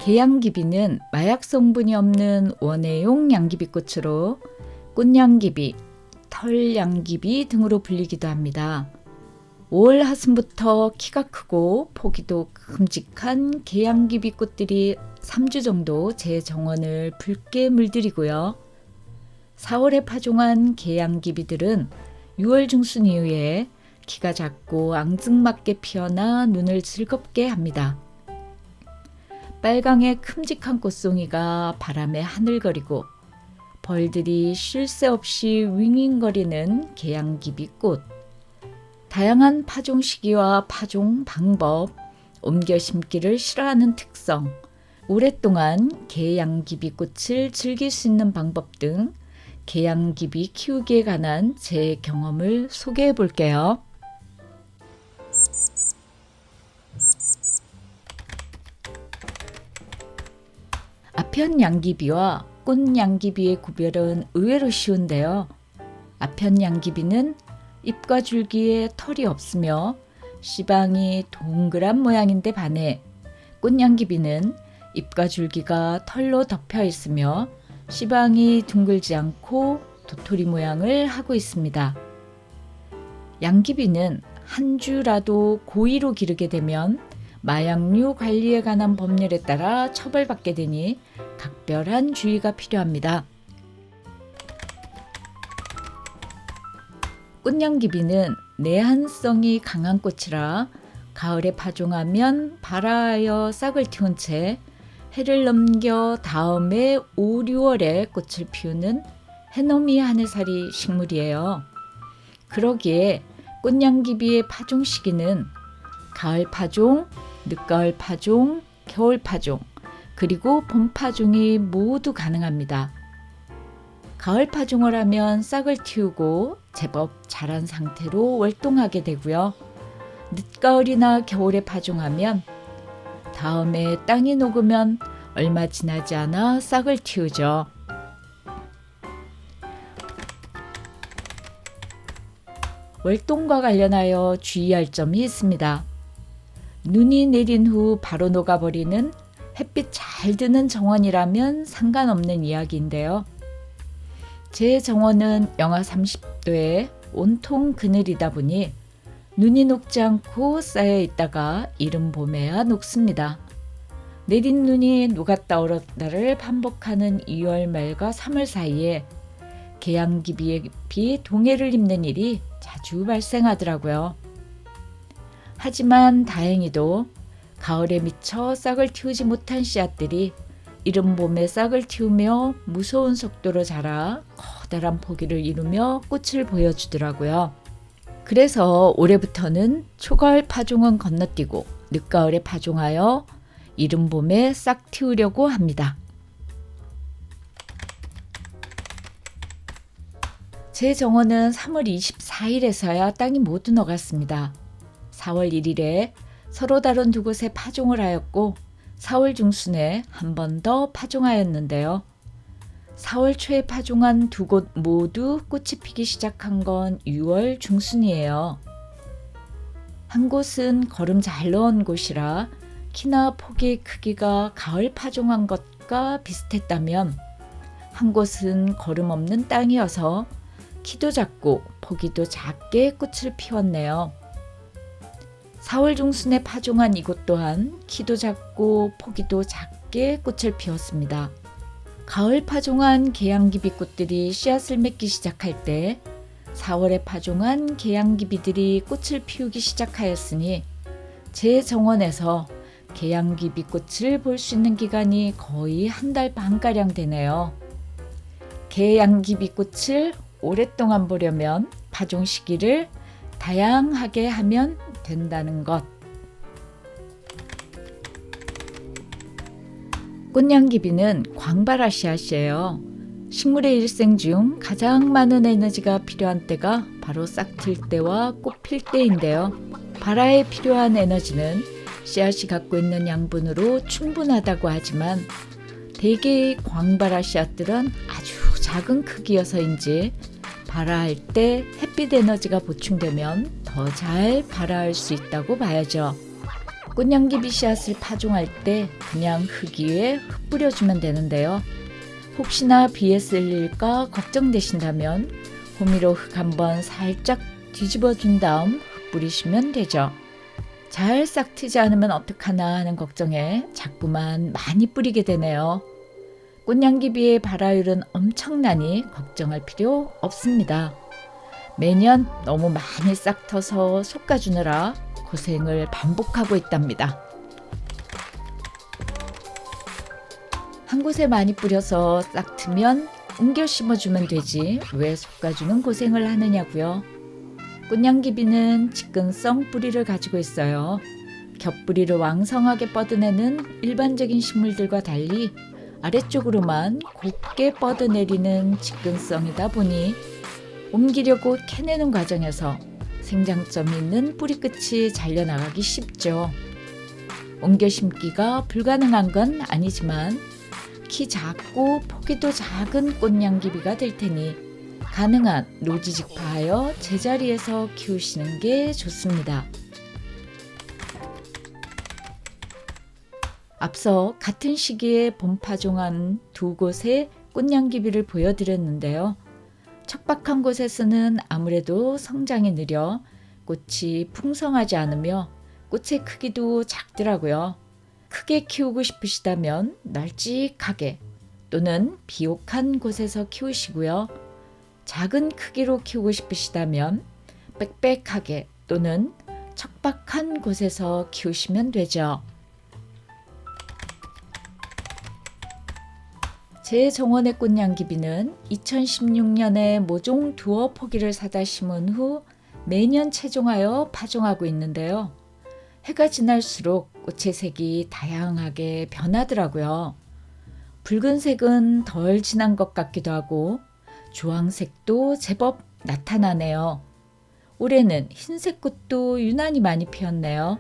계양기비는 마약 성분이 없는 원예용 양귀비꽃으로 꽃양귀비, 털양귀비 등으로 불리기도 합니다. 5월 하순부터 키가 크고 포기도 큼직한 계양귀비 꽃들이 3주 정도 제 정원을 붉게 물들이고요. 4월에 파종한 계양귀비들은 6월 중순 이후에 키가 작고 앙증맞게 피어나 눈을 즐겁게 합니다. 빨강의 큼직한 꽃송이가 바람에 하늘거리고 벌들이 쉴 새 없이 윙윙거리는 계양귀비꽃. 다양한 파종 시기와 파종 방법, 옮겨 심기를 싫어하는 특성, 오랫동안 계양귀비꽃을 즐길 수 있는 방법 등 계양귀비 키우기에 관한 제 경험을 소개해 볼게요. 아편 양귀비와 꽃 양귀비의 구별은 의외로 쉬운데요. 아편 양귀비는 잎과 줄기에 털이 없으며 씨방이 동그란 모양인데 반해 꽃 양귀비는 잎과 줄기가 털로 덮여 있으며 씨방이 둥글지 않고 도토리 모양을 하고 있습니다. 양귀비는 한 주라도 고의로 기르게 되면 마약류 관리에 관한 법률에 따라 처벌받게 되니 각별한 주의가 필요합니다. 꽃양귀비는 내한성이 강한 꽃이라 가을에 파종하면 발화하여 싹을 틔운 채 해를 넘겨 다음해 5, 6월에 꽃을 피우는 해넘이 하늘살이 식물이에요. 그러기에 꽃양귀비의 파종 시기는 가을 파종, 늦가을 파종, 겨울 파종, 그리고 봄 파종이 모두 가능합니다. 가을 파종을 하면 싹을 틔우고 제법 자란 상태로 월동하게 되고요. 늦가을이나 겨울에 파종하면 다음에 땅이 녹으면 얼마 지나지 않아 싹을 틔우죠. 월동과 관련하여 주의할 점이 있습니다. 눈이 내린 후 바로 녹아버리는 햇빛 잘 드는 정원이라면 상관없는 이야기인데요. 제 정원은 영하 30도에 온통 그늘이다 보니 눈이 녹지 않고 쌓여 있다가 이른 봄에야 녹습니다. 내린 눈이 녹았다 얼었다를 반복하는 2월 말과 3월 사이에 계양귀비의 동해를 입는 일이 자주 발생하더라고요. 하지만 다행히도 가을에 미처 싹을 틔우지 못한 씨앗들이 이른 봄에 싹을 틔우며 무서운 속도로 자라 커다란 포기를 이루며 꽃을 보여주더라고요. 그래서 올해부터는 초가을 파종은 건너뛰고 늦가을에 파종하여 이른 봄에 싹 틔우려고 합니다. 제 정원은 3월 24일에서야 땅이 모두 녹았습니다. 4월 1일에 서로 다른 두 곳에 파종을 하였고 4월 중순에 한 번 더 파종하였는데요. 4월 초에 파종한 두 곳 모두 꽃이 피기 시작한 건 6월 중순이에요. 한 곳은 거름 잘 넣은 곳이라 키나 폭의 크기가 가을 파종한 것과 비슷했다면 한 곳은 거름 없는 땅이어서 키도 작고 포기도 작게 꽃을 피웠네요. 4월 중순에 파종한 이곳 또한 키도 작고 포기도 작게 꽃을 피웠습니다. 가을 파종한 계양귀비 꽃들이 씨앗을 맺기 시작할 때 4월에 파종한 계양귀비들이 꽃을 피우기 시작하였으니 제 정원에서 계양귀비 꽃을 볼 수 있는 기간이 거의 한 달 반가량 되네요. 계양귀비 꽃을 오랫동안 보려면 파종 시기를 다양하게 하면 된다는 것. 꽃양귀비는 광발화 씨앗이에요. 식물의 일생 중 가장 많은 에너지가 필요한 때가 바로 싹틀 때와 꽃 필 때인데요. 발화에 필요한 에너지는 씨앗이 갖고 있는 양분으로 충분하다고 하지만 대개의 광발화 씨앗들은 아주 작은 크기여서인지 발화할 때 햇빛 에너지가 보충되면 더 잘 발화할 수 있다고 봐야죠. 꽃냥기비 씨앗을 파종할 때 그냥 흙 위에 흙 뿌려주면 되는데요. 혹시나 비에 쓸릴까 걱정되신다면 호미로 흙 한번 살짝 뒤집어 준 다음 흙 뿌리시면 되죠. 잘 싹 트지 않으면 어떡하나 하는 걱정에 자꾸만 많이 뿌리게 되네요. 꽃냥기비의 발화율은 엄청나니 걱정할 필요 없습니다. 매년 너무 많이 싹 터서 솎아주느라 고생을 반복하고 있답니다. 한 곳에 많이 뿌려서 싹 트면 옮겨 심어주면 되지 왜 솎아주는 고생을 하느냐고요. 꽃냥기비는 직근성 뿌리를 가지고 있어요. 겹뿌리를 왕성하게 뻗어내는 일반적인 식물들과 달리 아래쪽으로만 곱게 뻗어내리는 직근성이다 보니 옮기려고 캐내는 과정에서 생장점이 있는 뿌리 끝이 잘려나가기 쉽죠. 옮겨 심기가 불가능한 건 아니지만 키 작고 포기도 작은 꽃냥기비가 될 테니 가능한 노지직파하여 제자리에서 키우시는 게 좋습니다. 앞서 같은 시기에 봄 파종한 두 곳의 꽃냥기비를 보여드렸는데요. 척박한 곳에서는 아무래도 성장이 느려 꽃이 풍성하지 않으며 꽃의 크기도 작더라고요. 크게 키우고 싶으시다면 널찍하게 또는 비옥한 곳에서 키우시고요. 작은 크기로 키우고 싶으시다면 빽빽하게 또는 척박한 곳에서 키우시면 되죠. 제 정원의 꽃냥기비는 2016년에 모종 두어 포기를 사다 심은 후 매년 채종하여 파종하고 있는데요. 해가 지날수록 꽃의 색이 다양하게 변하더라고요. 붉은색은 덜 진한 것 같기도 하고 주황색도 제법 나타나네요. 올해는 흰색 꽃도 유난히 많이 피었네요.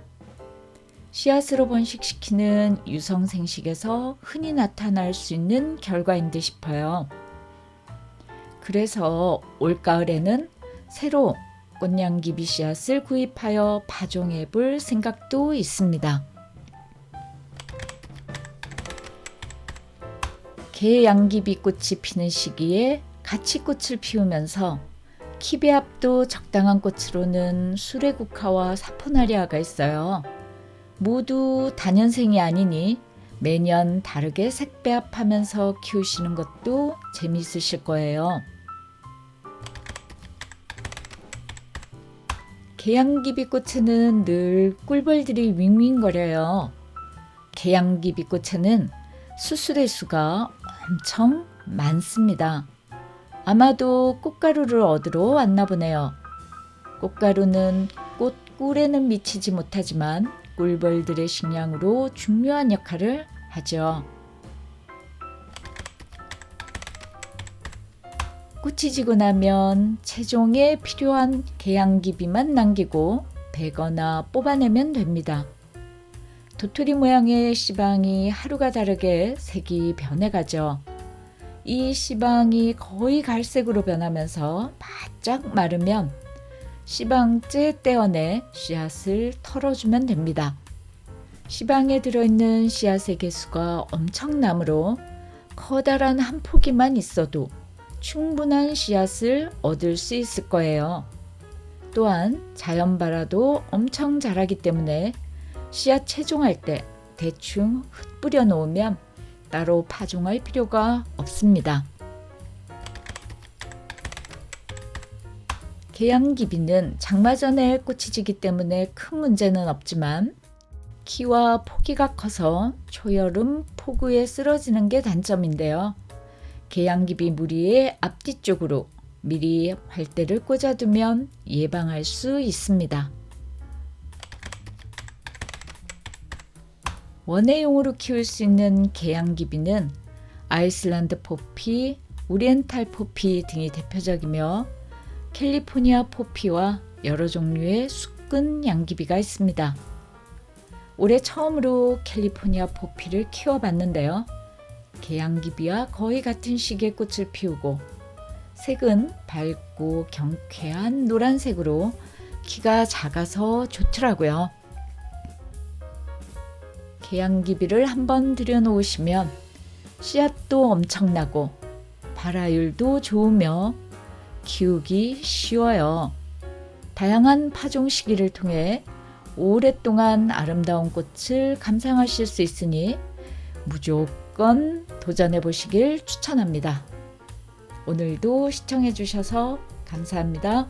씨앗으로 번식시키는 유성생식에서 흔히 나타날 수 있는 결과인 듯 싶어요. 그래서 올가을에는 새로 꽃냥기비 씨앗을 구입하여 파종해 볼 생각도 있습니다. 개양기비 꽃이 피는 시기에 같이 꽃을 피우면서 키베압도 적당한 꽃으로는 수레국화와 사포나리아가 있어요. 모두 다년생이 아니니 매년 다르게 색배합하면서 키우시는 것도 재미있으실 거예요. 개양기비꽃에는 늘 꿀벌들이 윙윙거려요. 개양기비꽃에는 수술의 수가 엄청 많습니다. 아마도 꽃가루를 얻으러 왔나 보네요. 꽃가루는 꽃 꿀에는 미치지 못하지만 꿀벌들의 식량으로 중요한 역할을 하죠. 꽃이 지고 나면 채종에 필요한 개양기비만 남기고 베거나 뽑아내면 됩니다. 도토리 모양의 씨방이 하루가 다르게 색이 변해가죠. 이 씨방이 거의 갈색으로 변하면서 바짝 마르면 씨방째 떼어내 씨앗을 털어주면 됩니다. 씨방에 들어있는 씨앗의 개수가 엄청나므로 커다란 한 포기만 있어도 충분한 씨앗을 얻을 수 있을 거예요. 또한 자연발화도 엄청 잘하기 때문에 씨앗 채종할 때 대충 흩뿌려 놓으면 따로 파종할 필요가 없습니다. 개양기비는 장마 전에 꽃이 지기 때문에 큰 문제는 없지만 키와 포기가 커서 초여름 폭우에 쓰러지는 게 단점인데요. 개양기비 무리의 앞뒤쪽으로 미리 활대를 꽂아두면 예방할 수 있습니다. 원예용으로 키울 수 있는 개양기비는 아이슬란드 포피, 오리엔탈 포피 등이 대표적이며 캘리포니아 포피와 여러 종류의 수끈 양기비가 있습니다. 올해 처음으로 캘리포니아 포피를 키워봤는데요. 개양기비와 거의 같은 시기에 꽃을 피우고 색은 밝고 경쾌한 노란색으로 키가 작아서 좋더라고요. 계양기비를 한번 들여놓으시면 씨앗도 엄청나고 발화율도 좋으며 키우기 쉬워요. 다양한 파종 시기를 통해 오랫동안 아름다운 꽃을 감상하실 수 있으니 무조건 도전해 보시길 추천합니다. 오늘도 시청해 주셔서 감사합니다.